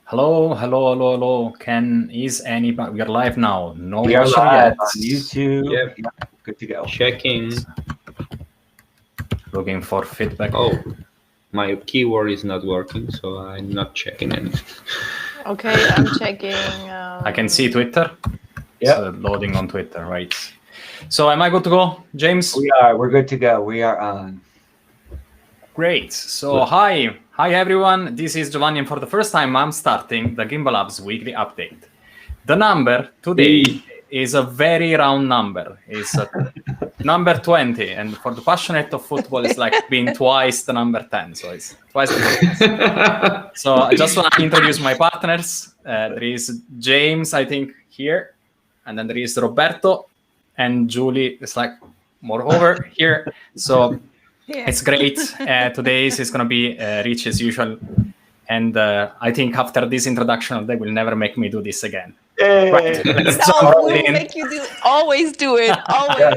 Hello, hello, hello, hello. Is anybody? We are live now. No We are pressure live yet. on YouTube. Yep. Yeah, good to go. Checking. Looking for feedback. Oh, my keyboard is not working, so I'm not checking anything. Okay, I'm checking. I can see Twitter. Yep. It's loading on Twitter, right? So am I good to go, James? We are. We're good to go. We are on. Great. So hi everyone. This is Giovanni, and for the first time, I'm starting the Gimbalabs weekly update. The number today is a very round number. It's number 20, and for the passionate of football, it's like being twice the number 10. So it's twice the podcast. So I just want to introduce my partners. There is James, I think, here, and then there is Roberto, and Julie is like more over here. So it's great. Today is going to be rich as usual. And I think after this introduction, they will never make me do this again. Hey. Right, let's No, jump we will in. make you always do it. Always.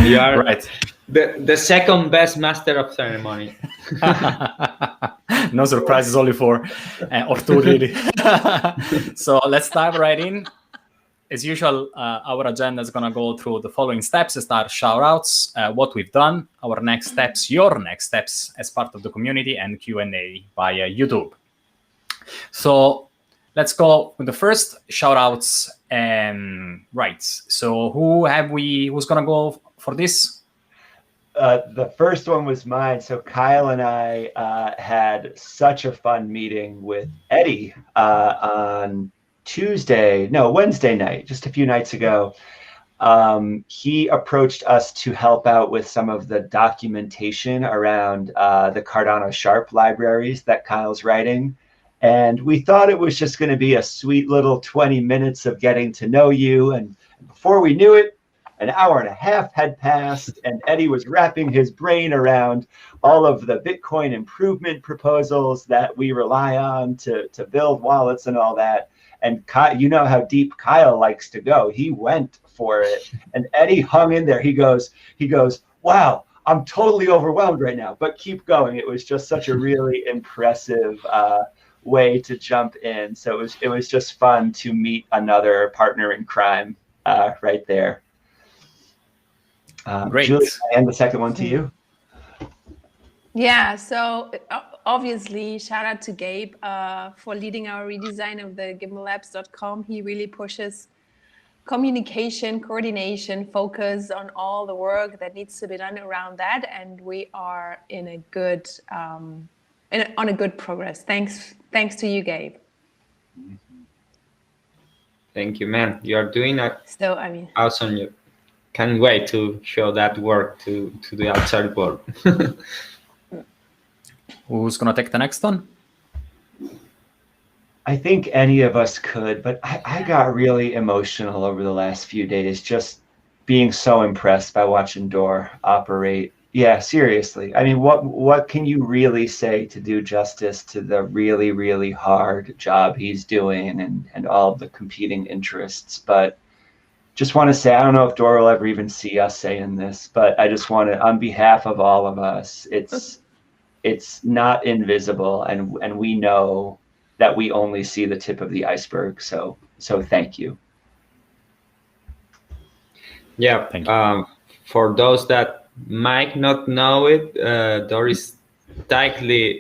You are Right. the second best master of ceremony. No surprises, only four or two, really. So let's dive right in. As usual, our agenda is going to go through the following steps. Start shout-outs, what we've done, our next steps, your next steps as part of the community, and Q&A via YouTube. So let's go with the first shout-outs. Right. So who's going to go for this? The first one was mine. So Kyle and I had such a fun meeting with Eddie on Wednesday night, just a few nights ago. He approached us to help out with some of the documentation around the Cardano Sharp libraries that Kyle's writing. And we thought it was just going to be a sweet little 20 minutes of getting to know you. And before we knew it, an hour and a half had passed, and Eddie was wrapping his brain around all of the Bitcoin improvement proposals that we rely on to build wallets and all that. And Kyle, you know how deep Kyle likes to go. He went for it, and Eddie hung in there. He goes, wow, I'm totally overwhelmed right now, but keep going. It was just such a really impressive way to jump in. So it was just fun to meet another partner in crime right there. Great. Julie, and the second one to you. Yeah, so obviously, shout out to Gabe for leading our redesign of the Gimbalabs.com. He really pushes communication, coordination, focus on all the work that needs to be done around that, and we are in a good on a good progress. Thanks to you, Gabe. Thank you, man. You are doing awesome. You can't wait to show that work to the outside world. Who's going to take the next one? I think any of us could, but I got really emotional over the last few days, just being so impressed by watching Dor operate. Yeah, seriously. I mean, what can you really say to do justice to the really, really hard job he's doing and all of the competing interests? But just want to say, I don't know if Dor will ever even see us saying this, but I just want to, on behalf of all of us, it's not invisible, and we know that we only see the tip of the iceberg. So thank you. Yeah. Thank you. For those that might not know it, Dor is tightly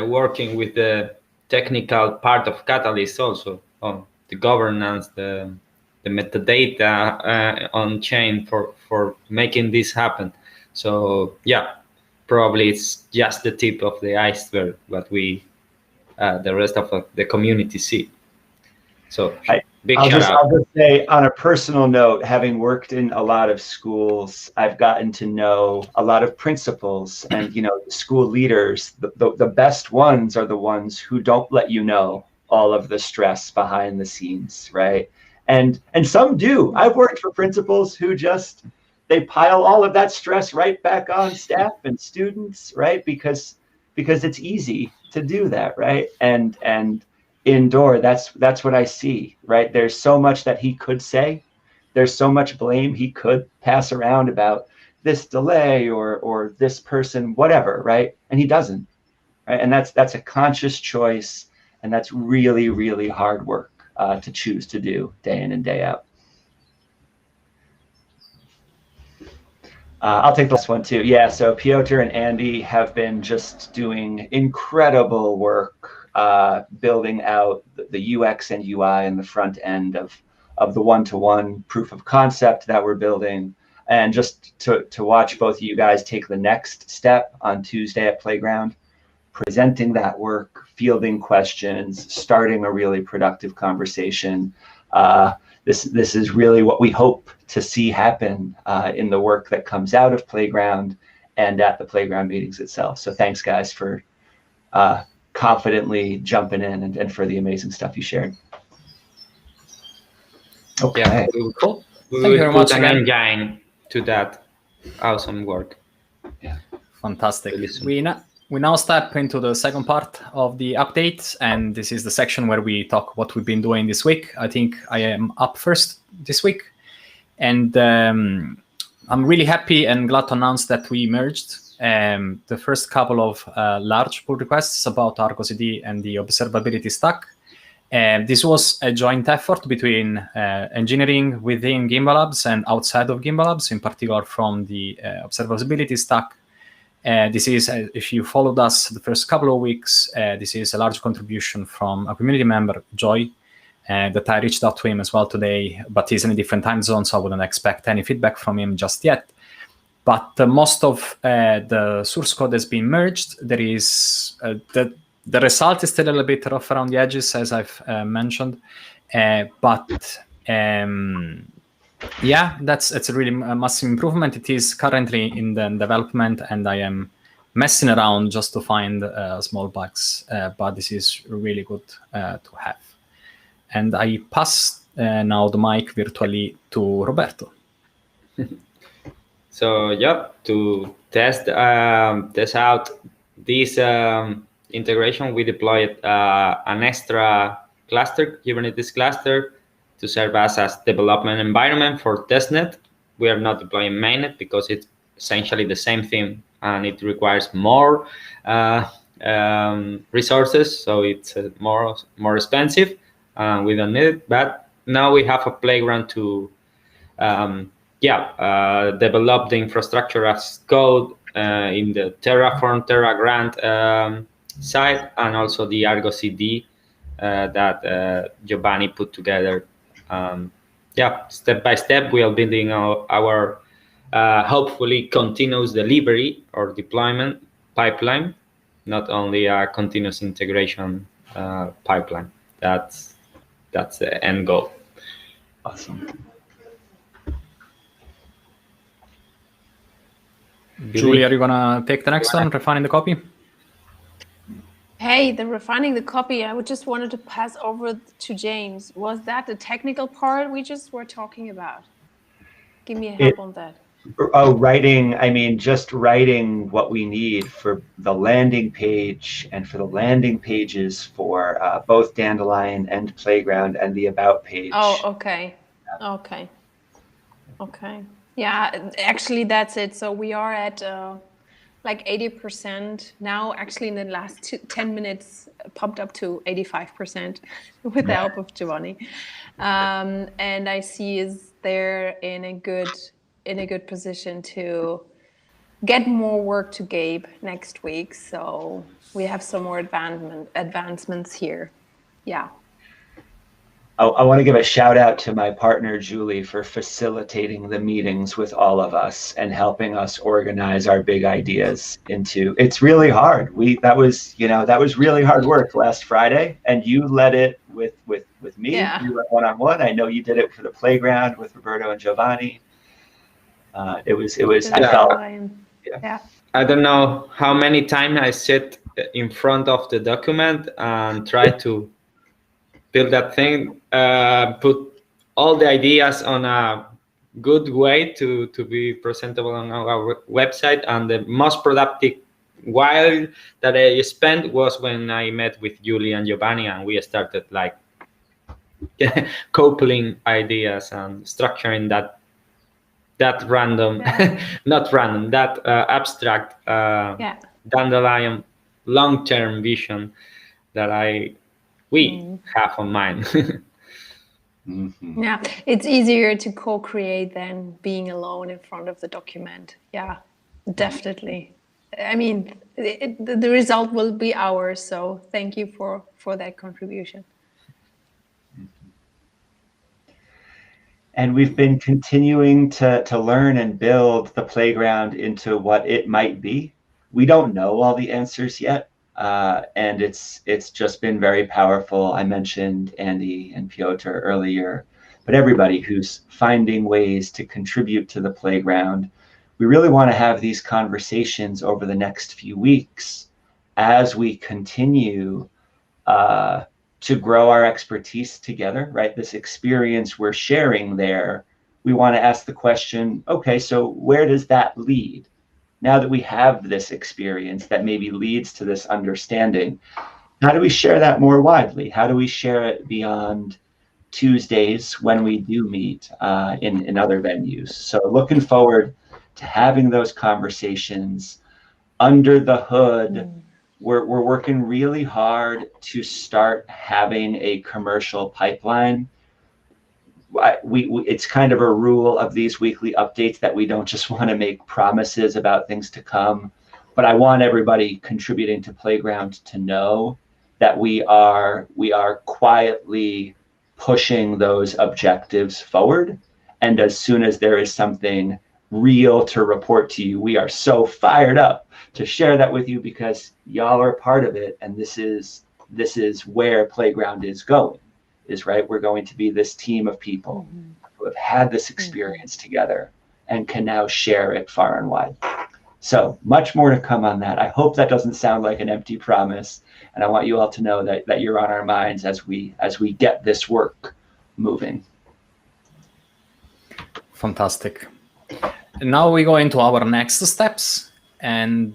working with the technical part of Catalyst, also on the governance, the metadata on chain for making this happen. So yeah, probably it's just the tip of the iceberg, but we the rest of the community see. So big shout out. I'll just say, on a personal note, having worked in a lot of schools, I've gotten to know a lot of principals and school leaders. The best ones are the ones who don't let you know all of the stress behind the scenes, right? And some do. I've worked for principals who just, they pile all of that stress right back on staff and students, right? Because it's easy to do that, right? And in Dor, that's what I see, right? There's so much that he could say. There's so much blame he could pass around about this delay or this person, whatever, right? And he doesn't, right? And that's a conscious choice. And that's really, really hard work to choose to do day in and day out. I'll take this one too. Yeah, so Piotr and Andy have been just doing incredible work building out the UX and UI and the front end of the one-to-one proof of concept that we're building. And just to watch both of you guys take the next step on Tuesday at Playground, presenting that work, fielding questions, starting a really productive conversation. This is really what we hope to see happen in the work that comes out of Playground and at the Playground meetings itself. So thanks, guys, for confidently jumping in and for the amazing stuff you shared. Okay. Yeah, we will Thank you very much put an again. engine to that awesome work. Yeah. Fantastic. Really We now step into the second part of the update, and this is the section where we talk what we've been doing this week. I think I am up first this week, and I'm really happy and glad to announce that we merged the first couple of large pull requests about Argo CD and the observability stack. This was a joint effort between engineering within Gimbalabs and outside of Gimbalabs, in particular from the observability stack. This is, if you followed us the first couple of weeks, this is a large contribution from a community member, Joy, that I reached out to him as well today, but he's in a different time zone, so I wouldn't expect any feedback from him just yet. But most of the source code has been merged. There is the result is still a little bit rough around the edges, as I've mentioned, but yeah, it's a really massive improvement. It is currently in the development, and I am messing around just to find small bugs, but this is really good to have. And I pass now the mic virtually to Roberto. So yeah, to test out this integration, we deployed an extra cluster, Kubernetes cluster, to serve us as development environment for testnet. We are not deploying mainnet because it's essentially the same thing and it requires more resources, so it's more expensive. We don't need it, but now we have a playground to develop the infrastructure as code in the Terraform, TerraGrant side, and also the Argo CD that Giovanni put together. Step by step, we are building our hopefully continuous delivery or deployment pipeline, not only a continuous integration pipeline. That's the end goal. Awesome. Julie, are you gonna take the next one, refining the copy? Hey, the refining the copy, I just wanted to pass over to James. Was that the technical part we just were talking about? Give me a help on that. Oh, writing, I mean, just writing what we need for the landing page and for the landing pages for both Dandelion and Playground and the About page. Oh, okay. Okay. Okay. Yeah, actually, that's it. So we are at like 80% now. Actually, in the last 10 minutes, pumped up to 85% with the help of Giovanni. And I see is they're in a good position to get more work to Gabe next week. So we have some more advancements here. Yeah. I want to give a shout out to my partner, Julie, for facilitating the meetings with all of us and helping us organize our big ideas into, it's really hard. That was really hard work last Friday, and you led it with me. Yeah. You went one-on-one. I know you did it for the Playground with Roberto and Giovanni. It was, I felt, yeah. I don't know how many times I sit in front of the document and try to build that thing, put all the ideas on a good way to be presentable on our website. And the most productive while that I spent was when I met with Julie and Giovanni, and we started like coupling ideas and structuring that random, not random, that abstract Dandelion long-term vision that I we have on mind. Mm-hmm. Yeah, it's easier to co-create than being alone in front of the document. Yeah, definitely. I mean, the result will be ours. So thank you for that contribution. And we've been continuing to learn and build the playground into what it might be. We don't know all the answers yet, and it's just been very powerful. I mentioned Andy and Piotr earlier, but everybody who's finding ways to contribute to the playground. We really want to have these conversations over the next few weeks as we continue to grow our expertise together, right? This experience we're sharing there, we want to ask the question, okay, so where does that lead? Now that we have this experience that maybe leads to this understanding, how do we share that more widely? How do we share it beyond Tuesdays when we do meet in other venues? So looking forward to having those conversations under the hood. We're working really hard to start having a commercial pipeline. It's kind of a rule of these weekly updates that we don't just want to make promises about things to come, but I want everybody contributing to Playground to know that we are quietly pushing those objectives forward. And as soon as there is something real to report to you, we are so fired up to share that with you, because y'all are part of it, and this is where Playground is going. Is right. We're going to be this team of people who have had this experience together and can now share it far and wide. So much more to come on that. I hope that doesn't sound like an empty promise, and I want you all to know that you're on our minds as we get this work moving. Fantastic. Now we go into our next steps, and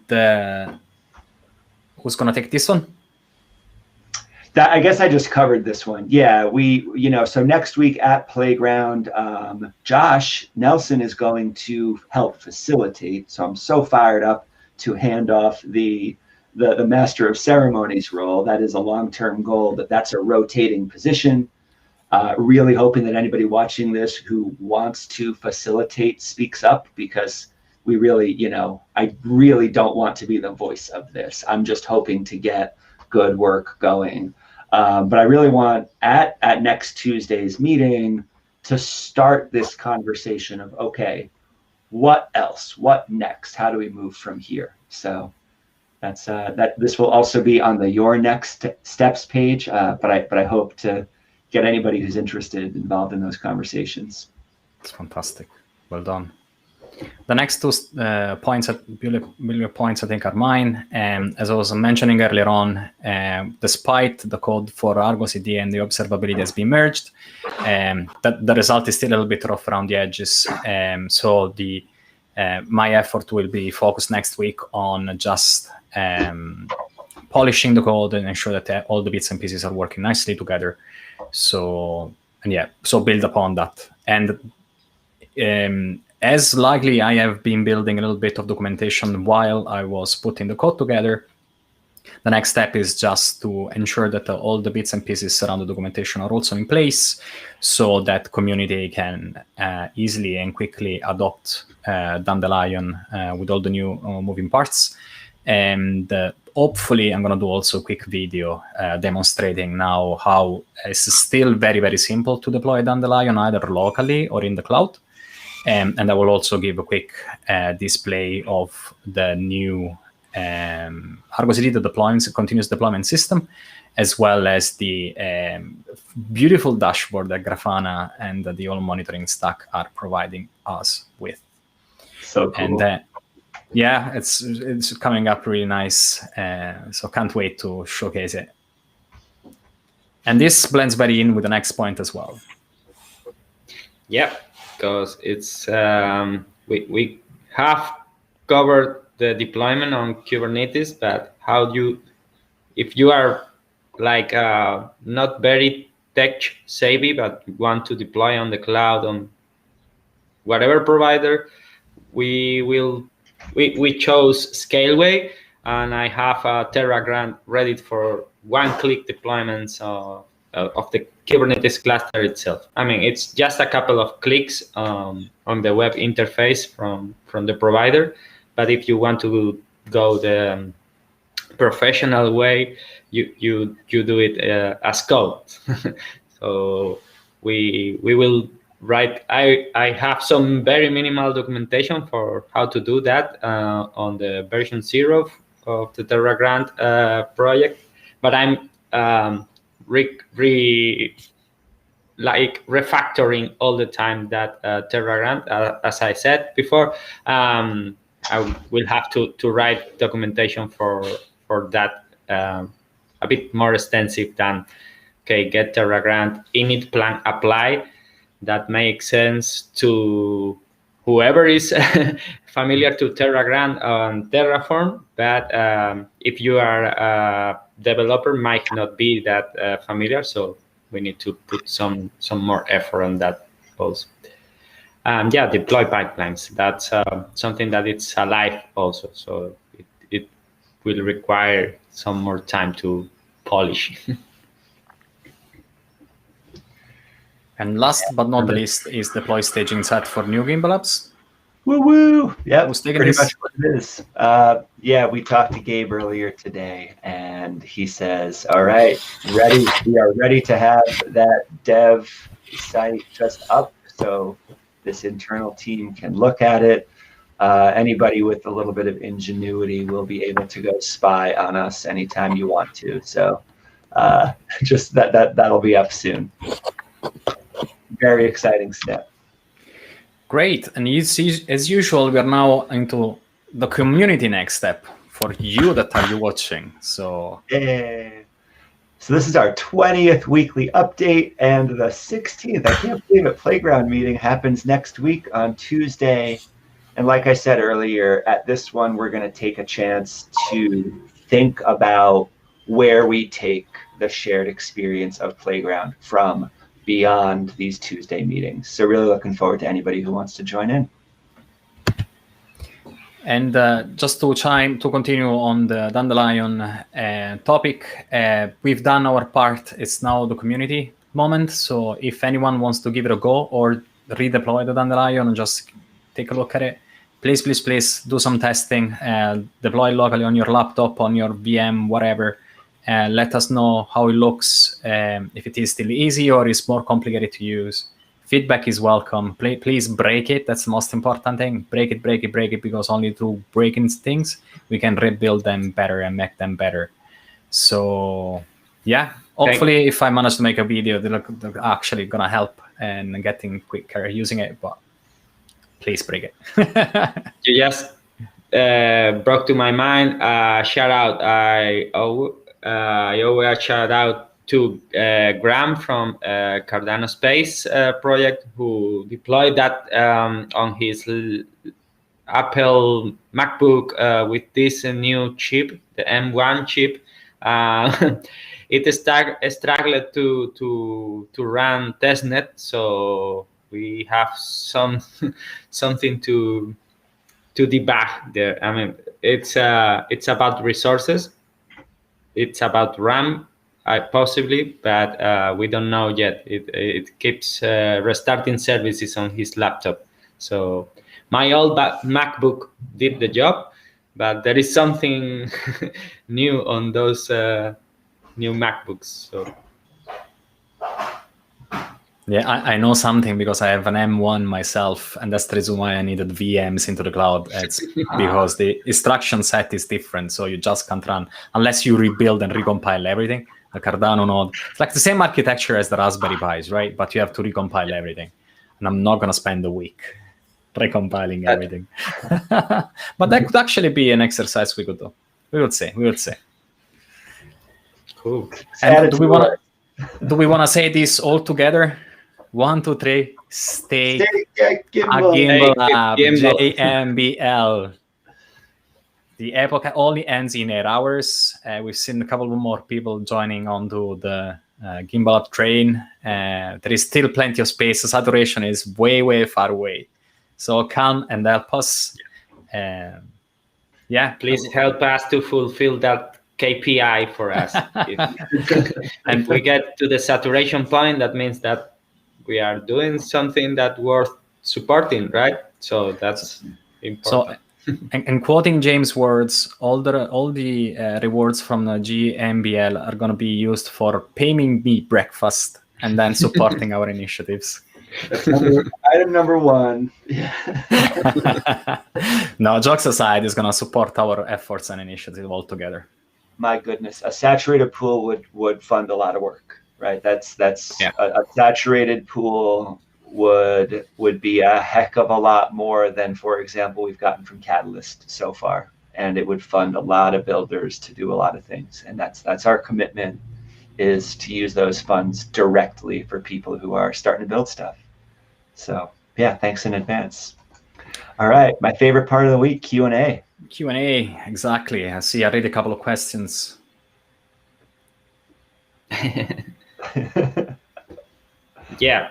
who's gonna take this one? I guess I just covered this one. Yeah, so next week at Playground, Josh Nelson is going to help facilitate. So I'm so fired up to hand off the Master of Ceremonies role. That is a long-term goal, but that's a rotating position. Really hoping that anybody watching this who wants to facilitate speaks up, because we really, I really don't want to be the voice of this. I'm just hoping to get good work going. But I really want at next Tuesday's meeting to start this conversation of, okay, what else? What next? How do we move from here? So that's that. This will also be on the Your Next Steps page, but I hope to get anybody who's interested involved in those conversations. It's fantastic. Well done. The next two points, points I think, are mine. As I was mentioning earlier on, despite the code for Argo CD and the observability has been merged, the result is still a little bit rough around the edges. So my effort will be focused next week on just polishing the code and ensure that all the bits and pieces are working nicely together. So build upon that. And as likely, I have been building a little bit of documentation while I was putting the code together. The next step is just to ensure that all the bits and pieces around the documentation are also in place, so that community can easily and quickly adopt Dandelion with all the new moving parts. And hopefully, I'm going to do also a quick video demonstrating now how it's still very, very simple to deploy Dandelion either locally or in the cloud. And I will also give a quick display of the new Argo CD, the continuous deployment system, as well as the beautiful dashboard that Grafana and the All Monitoring Stack are providing us with. So cool. And it's coming up really nice. So can't wait to showcase it. And this blends very in with the next point as well. Yeah, because it's we have covered the deployment on Kubernetes, but if you are like not very tech savvy, but you want to deploy on the cloud on whatever provider, we chose Scaleway, and I have a TerraGrant ready for one-click deployments of the Kubernetes cluster itself. I mean, it's just a couple of clicks on the web interface from the provider, but if you want to go the professional way, you do it as code. So we will write. I have some very minimal documentation for how to do that on the version 0 of the TerraGrant project, but I'm refactoring all the time that TerraGrant, as I said before. I will have to write documentation for that a bit more extensive than get TerraGrant, init, plan, apply. That makes sense to whoever is familiar to TerraGrant on Terraform, but if you are a developer, might not be that familiar. So we need to put some more effort on that also. Deploy pipelines. That's something that it's alive also. So it will require some more time to polish. And last but not the least is deploy staging set for new Gimbalabs. Woo woo! Yeah, Who's taking pretty this? much what it is. We talked to Gabe earlier today, and he says, "All right, ready. We are ready to have that dev site just up, so this internal team can look at it. Anybody with a little bit of ingenuity will be able to go spy on us anytime you want to. So, just that'll be up soon. Very exciting step." Great. And you see, as usual, we are now into the community next step for you that are you watching. So So this is our 20th weekly update, and the 16th, I can't believe it, Playground meeting happens next week on Tuesday. And like I said earlier, at this one, we're going to take a chance to think about where we take the shared experience of Playground from beyond these Tuesday meetings. So really looking forward to anybody who wants to join in. And just to continue on the Dandelion topic, we've done our part. It's now the community moment. So if anyone wants to give it a go or redeploy the Dandelion and just take a look at it, please do some testing. Deploy locally on your laptop, on your VM, whatever. Let us know how it looks, if it is still easy or is more complicated to use. Feedback is welcome. Please break it. That's the most important thing. Break it, because only through breaking things we can rebuild them better and make them better. So yeah, hopefully if I manage to make a video, they're actually gonna help and getting quicker using it, but please break it. You just brought to my mind shout out. I owe a shout out to Graham from Cardano Space project, who deployed that on his Apple MacBook with this new chip, the M1 chip. It struggled to run testnet, so we have something to debug there. I mean, it's about resources, it's about RAM, possibly, but we don't know yet. It keeps restarting services on his laptop. So my old MacBook did the job, but there is something new on those new MacBooks. So yeah, I know something because I have an M1 myself, and that's the reason why I needed VMs into the cloud. It's because the instruction set is different, so you just can't run unless you rebuild and recompile everything. The Cardano node, it's like the same architecture as the Raspberry Pis, right? But you have to recompile everything, and I'm not gonna spend a week recompiling everything. But that could actually be an exercise we could do. We would see. cool. And do we wanna say this all together? 1, 2, 3. Stay a Gimbalab, JMBL. The epoch only ends in 8 hours. We've seen a couple more people joining onto the Gimbalab train. There is still plenty of space. The saturation is way far away. So come and help us. Yeah, please help us to fulfill that KPI for us. If we get to the saturation point, that means that we are doing something that worth supporting, right? So that's important. So, and quoting James' words, all the rewards from the GMBL are going to be used for paying me breakfast and then supporting our initiatives. That's item number one. No, jokes aside, it's going to support our efforts and initiatives altogether. My goodness, a saturated pool would fund a lot of work, right? That's a saturated pool would be a heck of a lot more than, for example, we've gotten from Catalyst so far, and it would fund a lot of builders to do a lot of things, and that's our commitment, is to use those funds directly for people who are starting to build stuff. So yeah, thanks in advance. All right, my favorite part of the week, Q&A. Q&A, exactly. I see I read a couple of questions. Yeah,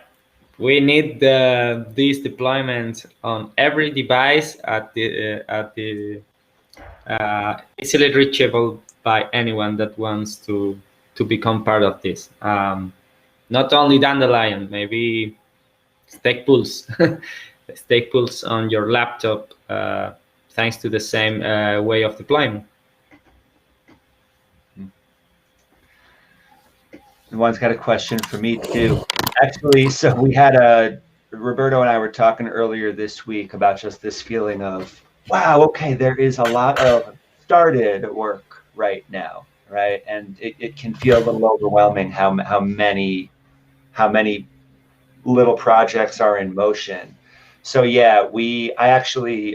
we need these deployments on every device at the easily reachable by anyone that wants to become part of this. Not only Dandelion, maybe stake pools, stake pools on your laptop, thanks to the same way of deployment. One's got a question for me too. Actually, so we had Roberto and I were talking earlier this week about just this feeling of, wow, okay, there is a lot of started work right now, right? And it can feel a little overwhelming how many little projects are in motion. So yeah,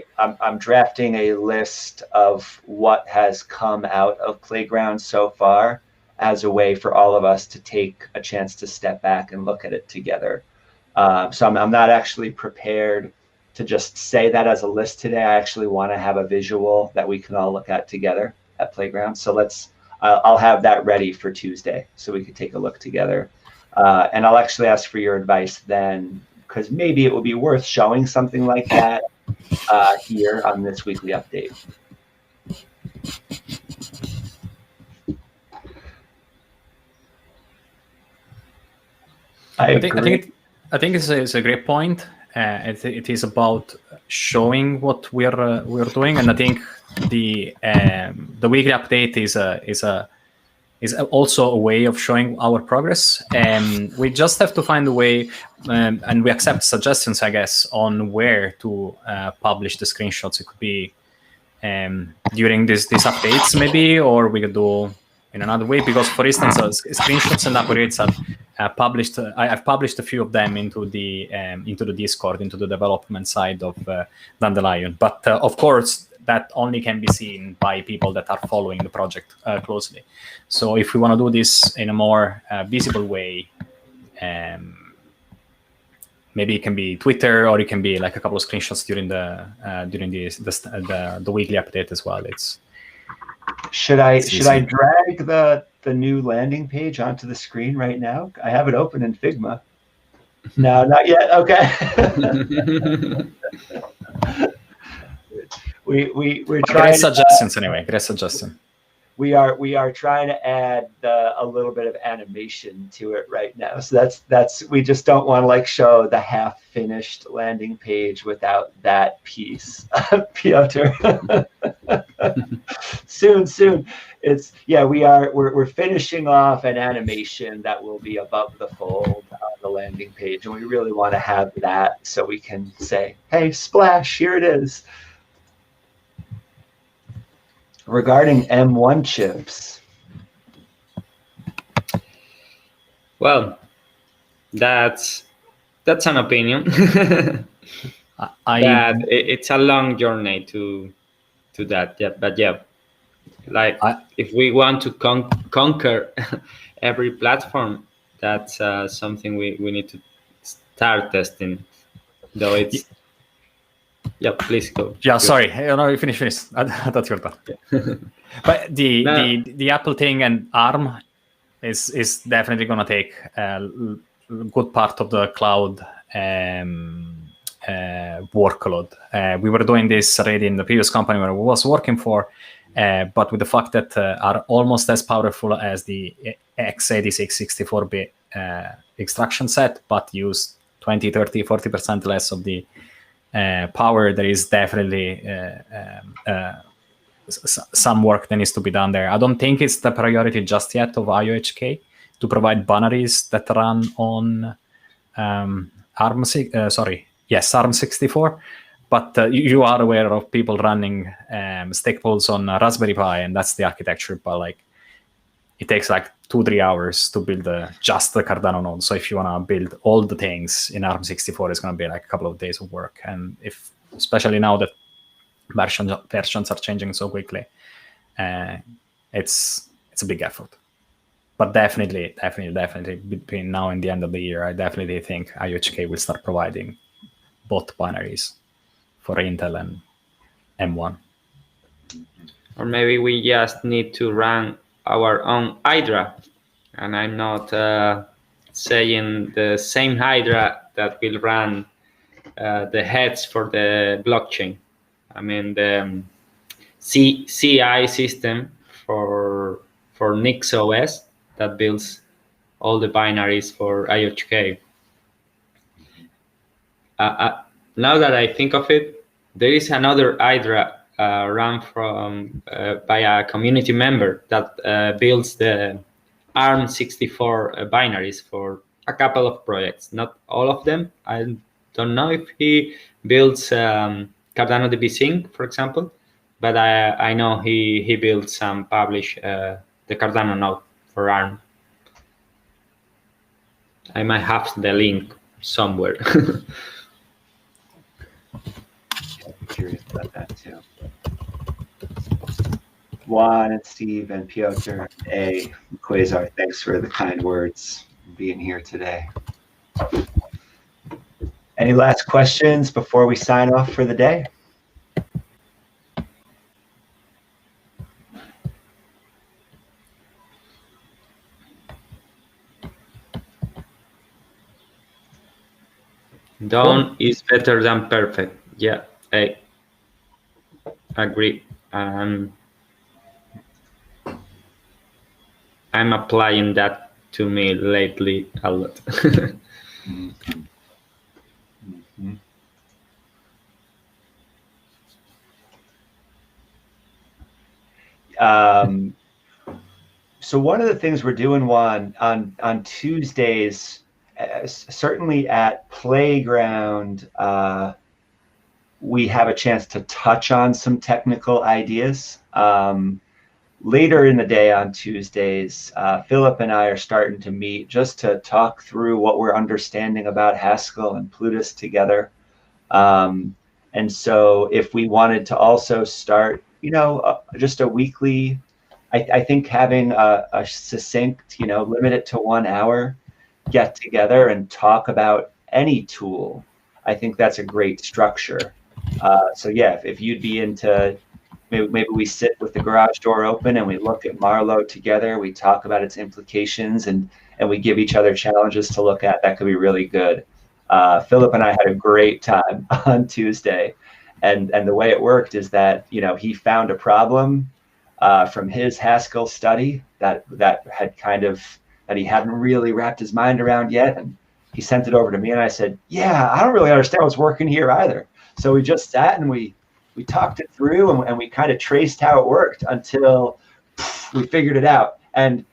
I'm drafting a list of what has come out of Playground so far, as a way for all of us to take a chance to step back and look at it together. So I'm not actually prepared to just say that as a list today. I actually want to have a visual that we can all look at together at Playground. So I'll have that ready for Tuesday so we can take a look together. And I'll actually ask for your advice then, because maybe it would be worth showing something like that here on this weekly update. I think it's a great point. It is about showing what we're doing, and I think the weekly update is also a way of showing our progress. We just have to find a way, and we accept suggestions, I guess, on where to publish the screenshots. It could be during these updates, maybe, or we could do in another way. Because, for instance, screenshots and upgrades I've published a few of them into the Discord, into the development side of Dandelion. But of course, that only can be seen by people that are following the project closely. So if we want to do this in a more visible way, maybe it can be Twitter, or it can be like a couple of screenshots during the weekly update as well. Should I drag the new landing page onto the screen right now? I have it open in Figma. No, not yet. Okay. We're trying. Great suggestions anyway. Great suggestion. We are trying to add a little bit of animation to it right now. So that's we just don't want to show the half finished landing page without that piece. Piotr. soon. We're finishing off an animation that will be above the fold on the landing page, and we really want to have that so we can say, hey, splash, here it is. Regarding M1 chips. Well, that's an opinion. It's a long journey to that. Yeah, but yeah, if we want to conquer every platform, that's something we need to start testing. Though it's. Yeah, please go. Yeah, sorry. No, you finish. I thought you were done. But the Apple thing and ARM is definitely going to take a good part of the cloud workload. We were doing this already in the previous company where I was working for, but with the fact that are almost as powerful as the x86 64-bit extraction set, but use 20, 30, 40% less of the power, there is definitely some work that needs to be done there. I don't think it's the priority just yet of IOHK to provide binaries that run on ARM64. But you are aware of people running stake pools on Raspberry Pi, and that's the architecture. But like, it takes like 2-3 hours to build just the Cardano node. So if you want to build all the things in ARM64, it's going to be like a couple of days of work. And if, especially now that versions are changing so quickly, it's a big effort. But definitely between now and the end of the year, I definitely think IOHK will start providing both binaries for Intel and M1. Or maybe we just need to run our own Hydra. And I'm not saying the same Hydra that will run the heads for the blockchain. I mean, the CI system for NixOS that builds all the binaries for IOHK. Now that I think of it, there is another Hydra run from by a community member that builds the ARM64 binaries for a couple of projects, not all of them. I don't know if he builds Cardano DB Sync, for example, but I know he built some publish the Cardano node for ARM. I might have the link somewhere. I'm curious about that too. Juan and Steve and Piotr, A, Quasar, thanks for the kind words being here today. Any last questions before we sign off for the day? Done is better than perfect. Yeah, I agree. I'm applying that to me lately a lot. Mm-hmm. So one of the things we're doing, Juan, on Tuesdays, certainly at Playground, we have a chance to touch on some technical ideas. Later in the day on Tuesdays, Philip and I are starting to meet just to talk through what we're understanding about Haskell and Plutus together. And so if we wanted to also start, just a weekly, I think having a succinct, limit it to 1 hour, get together and talk about any tool, I think that's a great structure. So yeah, if you'd be into, maybe we sit with the garage door open and we look at Marlowe together, we talk about its implications, and we give each other challenges to look at. That could be really good. Philip and I had a great time on Tuesday, and the way it worked is that he found a problem from his Haskell study that had that he hadn't really wrapped his mind around yet, and he sent it over to me, and I said, yeah, I don't really understand what's working here either. So we just sat and we talked it through, and we kind of traced how it worked until we figured it out. And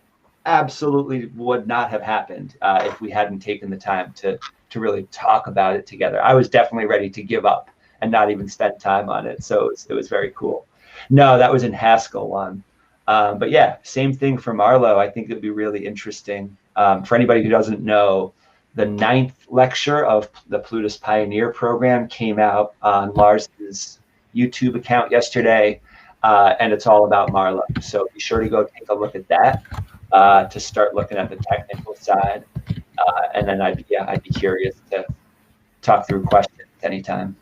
absolutely would not have happened if we hadn't taken the time to really talk about it together. I was definitely ready to give up and not even spend time on it. So it was very cool. No, that was in Haskell one. But yeah, same thing for Marlowe. I think it'd be really interesting. For anybody who doesn't know, the 9th lecture of the Plutus Pioneer program came out on Lars's YouTube account yesterday, and it's all about Marlowe. So be sure to go take a look at that to start looking at the technical side. And then I'd be curious to talk through questions anytime.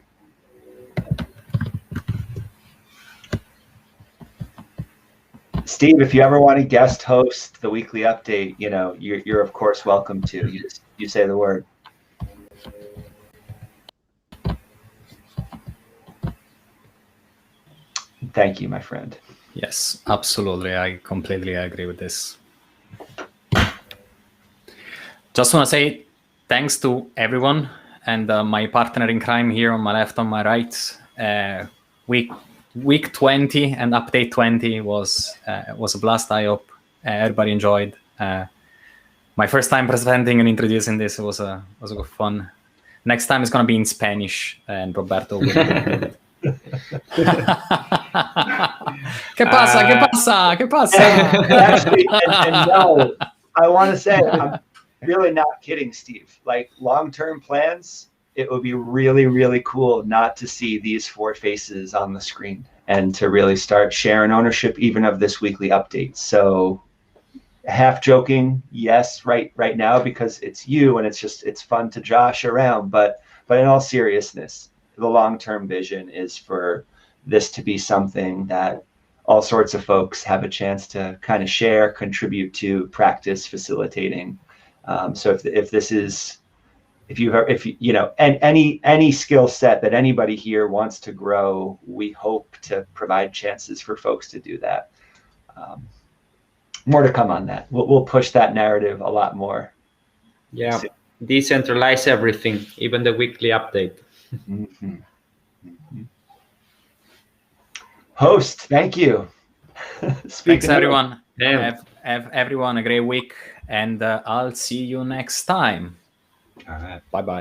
Steve, if you ever want to guest host the weekly update, you're of course welcome to. You say the word. Thank you, my friend. Yes, absolutely. I completely agree with this. Just want to say thanks to everyone and my partner in crime here on my left, on my right. Week 20 and update 20 was a blast. I hope everybody enjoyed. My first time presenting and introducing this was a good fun. Next time it's going to be in Spanish, and Roberto will do it. ¿Qué pasa? ¿Qué pasa? ¿Qué pasa? Actually, and no, I want to say, I'm really not kidding, Steve. Like, long-term plans, it would be really, really cool not to see these 4 faces on the screen and to really start sharing ownership even of this weekly update. So half joking, yes, right now, because it's you and it's fun to josh around, but in all seriousness, the long-term vision is for this to be something that all sorts of folks have a chance to kind of share, contribute to, practice facilitating. So if you know, and any skill set that anybody here wants to grow, we hope to provide chances for folks to do that. More to come on that. We'll push that narrative a lot more. Yeah, decentralize everything, even the weekly update. Mm-hmm. Mm-hmm. Host, thank you. Thanks, everyone. Have everyone a great week, and I'll see you next time. All right. Bye-bye.